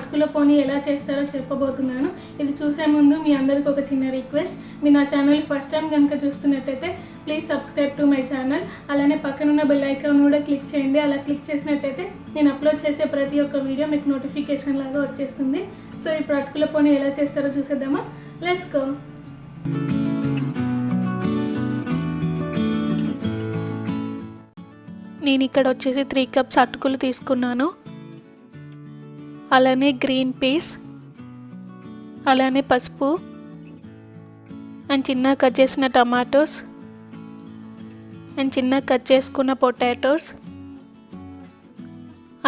అటుకుల పోని ఎలా చేస్తారో చెప్పబోతున్నాను. ఇది చూసే ముందు మీ అందరికీ ఒక చిన్న రిక్వెస్ట్. మీరు నా ఛానల్ ఫస్ట్ టైం కనుక చూస్తున్నట్టయితే please subscribe to my channel. అలానే పక్కనున్న బెల్ ఐకాన్ కూడా క్లిక్ చేయండి. అలా క్లిక్ చేసినట్టయితే నేను అప్లోడ్ చేసే ప్రతి ఒక్క వీడియో మీకు నోటిఫికేషన్ లాగా వచ్చేస్తుంది. సో ఇప్పుడు అటుకుల పోని ఎలా చేస్తారో చూసేద్దామా? Let's go. నేను ఇక్కడ వచ్చేసి 3 కప్స్ అటుకులు తీసుకున్నాను. అలానే గ్రీన్ పీస్, అలానే పసుపు అండ్ చిన్నగా కట్ చేసిన టమాటోస్ అండ్ చిన్నగా కట్ చేసుకున్న పొటాటోస్,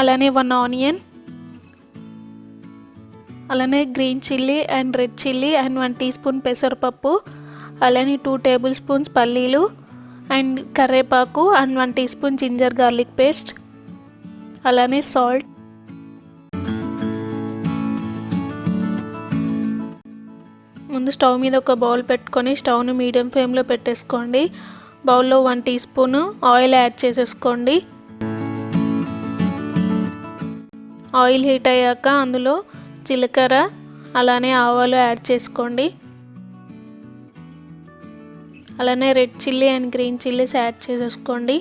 అలానే 1 ఆనియన్, అలానే green chilli and red chilli and 1 teaspoon పెసరపప్పు, అలానే 2 టేబుల్ స్పూన్స్ పల్లీలు అండ్ కరివేపాకు and 1 teaspoon ginger garlic paste, అలానే సాల్ట్. ముందు స్టవ్ మీద ఒక బౌల్ పెట్టుకొని స్టవ్ను మీడియం ఫ్లేమ్లో పెట్టేసుకోండి. బౌల్లో 1 టీ స్పూన్ ఆయిల్ యాడ్ చేసేసుకోండి. ఆయిల్ హీట్ అయ్యాక అందులో జీలకర్ర అలానే ఆవాలు యాడ్ చేసుకోండి. అలానే red chilli and green chillies add చేసేసుకోండి.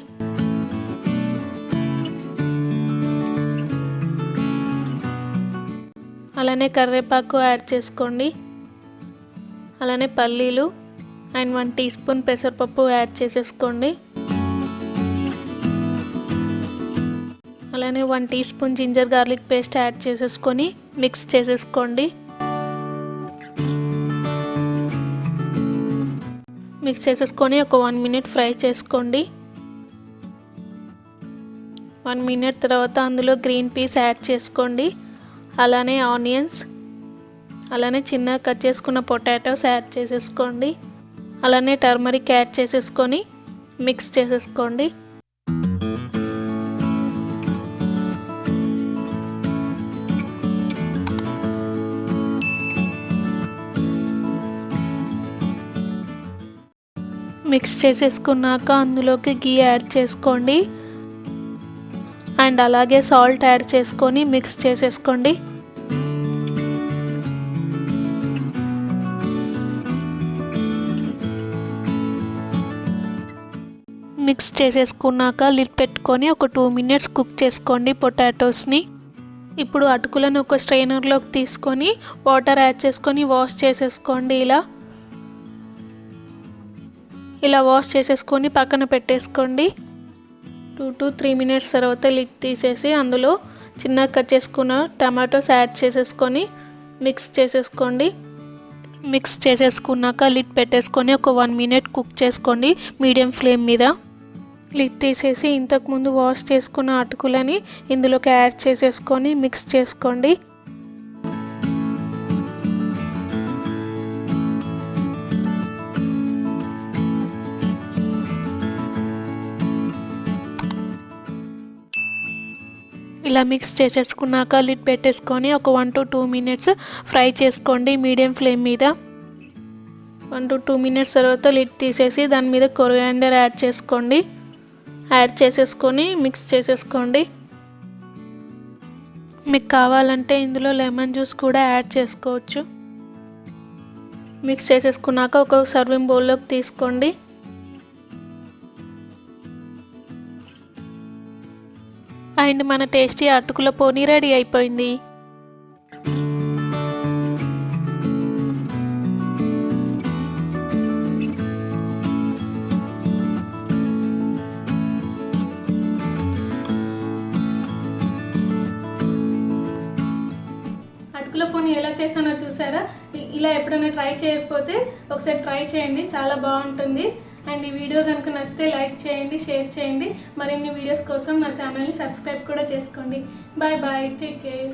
అలానే కరివేపాకు యాడ్ చేసుకోండి. అలానే పల్లీలు అండ్ 1 టీ స్పూన్ పెసరపప్పు యాడ్ చేసేసుకోండి. అలానే 1 teaspoon ginger garlic paste add చేసేసుకొని మిక్స్ చేసేసుకోండి. మిక్స్ చేసేసుకొని ఒక 1 మినిట్ ఫ్రై చేసుకోండి. 1 మినిట్ తర్వాత అందులో గ్రీన్ పీస్ యాడ్ చేసుకోండి. అలానే ఆనియన్స్, అలానే చిన్నగా కట్ చేసుకున్న పొటాటోస్ యాడ్ చేసేసుకోండి. అలానే టర్మరిక్ యాడ్ చేసేసుకొని మిక్స్ చేసేసుకోండి. మిక్స్ చేసేసుకున్నాక అందులోకి గీ యాడ్ చేసుకోండి అండ్ అలాగే సాల్ట్ యాడ్ చేసుకొని మిక్స్ చేసేసుకోండి. మిక్స్ చేసేసుకున్నాక లిడ్ పెట్టుకొని ఒక 2 మినిట్స్ కుక్ చేసుకోండి పొటాటోస్ని. ఇప్పుడు అటుకులను ఒక స్ట్రైనర్లోకి తీసుకొని వాటర్ యాడ్ చేసుకొని వాష్ చేసేసుకోండి. ఇలా వాష్ చేసేసుకొని పక్కన పెట్టేసుకోండి. 2 to 3 మినిట్స్ తర్వాత లిడ్ తీసేసి అందులో చిన్నగా కట్ చేసుకున్న టమాటోస్ యాడ్ చేసేసుకొని మిక్స్ చేసేసుకోండి. మిక్స్ చేసేసుకున్నాక లిడ్ పెట్టేసుకొని ఒక 1 మినిట్ కుక్ చేసుకోండి మీడియం ఫ్లేమ్ మీద. లిడ్ తీసేసి ఇంతకుముందు వాష్ చేసుకున్న అటుకులని ఇందులోకి యాడ్ చేసేసుకొని మిక్స్ చేసుకోండి. ఇలా మిక్స్ చేసేసుకున్నాక లిడ్ పెట్టేసుకొని ఒక 1 to 2 మినిట్స్ ఫ్రై చేసుకోండి మీడియం ఫ్లేమ్ మీద. 1 to 2 మినిట్స్ తర్వాత లిడ్ తీసేసి దాని మీద కొరియాండర్ యాడ్ చేసుకోండి. యాడ్ చేసేసుకొని మిక్స్ చేసేసుకోండి. మీకు కావాలంటే ఇందులో లెమన్ జ్యూస్ కూడా యాడ్ చేసుకోవచ్చు. మిక్స్ చేసేసుకున్నాక ఒక సర్వింగ్ బౌల్లోకి తీసుకోండి. అండ్ మన టేస్టీ అటుకుల పోని రెడీ అయిపోయింది. అటుకుల పోని ఎలా చేసానో చూసారా? ఇలా ఎప్పుడైనా ట్రై చేయకపోతే ఒకసారి ట్రై చేయండి, చాలా బాగుంటుంది. అండ్ ఈ వీడియో కనుక నచ్చితే లైక్ చేయండి, షేర్ చేయండి. మరిన్ని వీడియోస్ కోసం నా ఛానల్ని సబ్స్క్రైబ్ కూడా చేసుకోండి. Bye bye, take care.